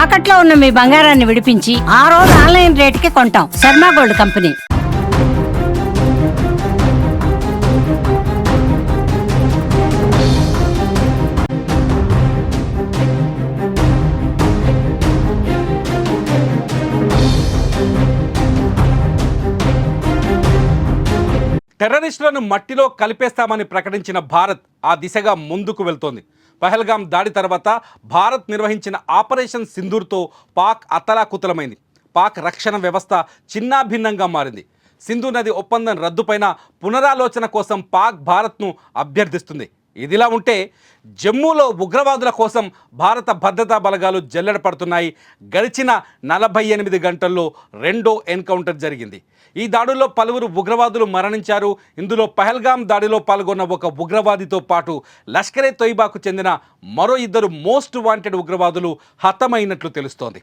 తాకట్లో ఉన్న మీ బంగారాన్ని విడిపించి ఆ రోజు ఆన్లైన్ రేటుకి కొంటాం. Sharma gold company. టెర్రరిస్టులను మట్టిలో కలిపేస్తామని ప్రకటించిన భారత్ ఆ దిశగా ముందుకు వెళ్తోంది. పహల్గాం దాడి తర్వాత భారత్ నిర్వహించిన ఆపరేషన్ సింధూర్తో పాక్ అతలాకుతలమైంది. పాక్ రక్షణ వ్యవస్థ చిన్నాభిన్నంగా మారింది. సింధు నది ఒప్పందం రద్దుపైన పునరాలోచన కోసం పాక్ భారత్ను అభ్యర్థిస్తుంది. ఇదిలా ఉంటే జమ్మూలో ఉగ్రవాదుల కోసం భారత భద్రతా బలగాలు జల్లెడ పడుతున్నాయి. గడిచిన 48 గంటల్లో రెండో ఎన్కౌంటర్ జరిగింది. ఈ దాడుల్లో పలువురు ఉగ్రవాదులు మరణించారు. ఇందులో పహల్గాం దాడిలో పాల్గొన్న ఒక ఉగ్రవాదితో పాటు లష్కరే తొయిబాకు చెందిన మరో 2 మోస్ట్ వాంటెడ్ ఉగ్రవాదులు హతమైనట్లు తెలుస్తోంది.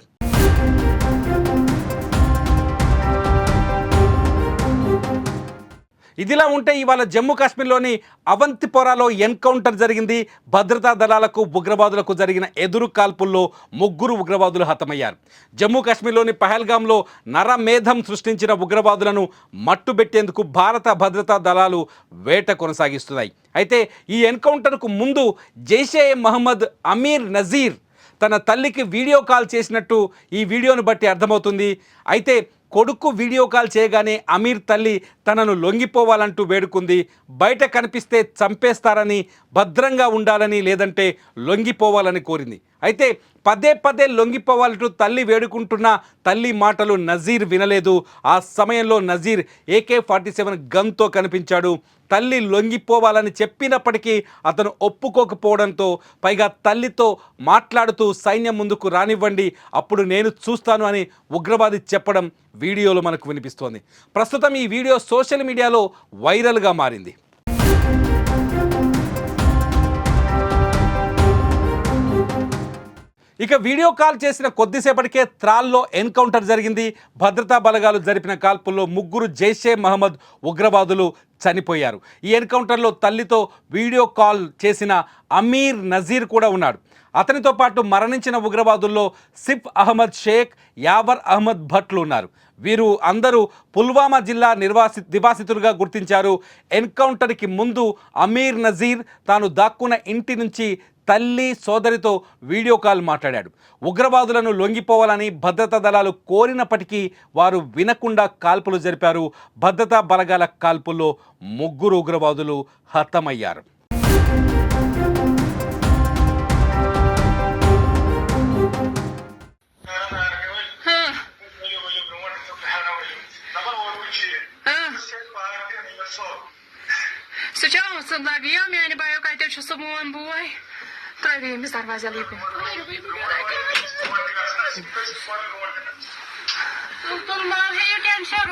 ఇదిలా ఉంటే ఇవాళ జమ్మూ కాశ్మీర్లోని అవంతిపోరాలో ఎన్కౌంటర్ జరిగింది. భద్రతా దళాలకు ఉగ్రవాదులకు జరిగిన ఎదురు కాల్పుల్లో 3 ఉగ్రవాదులు హతమయ్యారు. జమ్మూ కాశ్మీర్లోని పహల్గాంలో నరమేధం సృష్టించిన ఉగ్రవాదులను మట్టుబెట్టేందుకు భారత భద్రతా దళాలు వేట కొనసాగిస్తున్నాయి. అయితే ఈ ఎన్కౌంటర్కు ముందు జైషే మహమ్మద్ అమీర్ నజీర్ తన తల్లికి వీడియో కాల్ చేసినట్టు ఈ వీడియోను బట్టి అర్థమవుతుంది. అయితే కొడుకు వీడియో కాల్ చేయగానే అమీర్ తల్లి తనను లొంగిపోవాలంటూ వేడుకుంది. బయట కనిపిస్తే చంపేస్తారని, భద్రంగా ఉండాలని, లేదంటే లొంగిపోవాలని కోరింది. అయితే పదే పదే లొంగిపోవాలంటూ తల్లి వేడుకుంటున్న తల్లి మాటలు నజీర్ వినలేదు. ఆ సమయంలో నజీర్ AK-47 గన్తో కనిపించాడు. తల్లి లొంగిపోవాలని చెప్పినప్పటికీ అతను ఒప్పుకోకపోవడంతో, పైగా తల్లితో మాట్లాడుతూ సైన్యం ముందుకు రానివ్వండి, అప్పుడు నేను చూస్తాను అని ఉగ్రవాది చెప్పడం వీడియోలో మనకు వినిపిస్తోంది. ప్రస్తుతం ఈ వీడియో సోషల్ మీడియాలో వైరల్గా మారింది. ఇక వీడియో కాల్ చేసిన కొద్దిసేపటికే త్రాల్లో ఎన్కౌంటర్ జరిగింది. భద్రతా బలగాలు జరిపిన కాల్పుల్లో 3 జైషే మహమ్మద్ ఉగ్రవాదులు చనిపోయారు. ఈ ఎన్కౌంటర్లో తల్లితో వీడియో కాల్ చేసిన అమీర్ నజీర్ కూడా ఉన్నాడు. అతనితో పాటు మరణించిన ఉగ్రవాదుల్లో సిఫ్ అహ్మద్ షేక్, యావర్ అహ్మద్ భట్లు ఉన్నారు. వీరు అందరూ పుల్వామా జిల్లా నివాసితులుగా గుర్తించారు. ఎన్కౌంటర్కి ముందు అమీర్ నజీర్ తాను దాక్కున్న ఇంటి నుంచి తల్లి, సోదరితో వీడియో కాల్ మాట్లాడాడు. ఉగ్రవాదులను లొంగిపోవాలని భద్రతా దళాలు కోరినప్పటికీ వారు వినకుండా కాల్పులు జరిపారు. భద్రతా బలగాల కాల్పుల్లో 3 ఉగ్రవాదులు హతమయ్యారు. Travemos darvaze ali. Tudo mal, veio tentar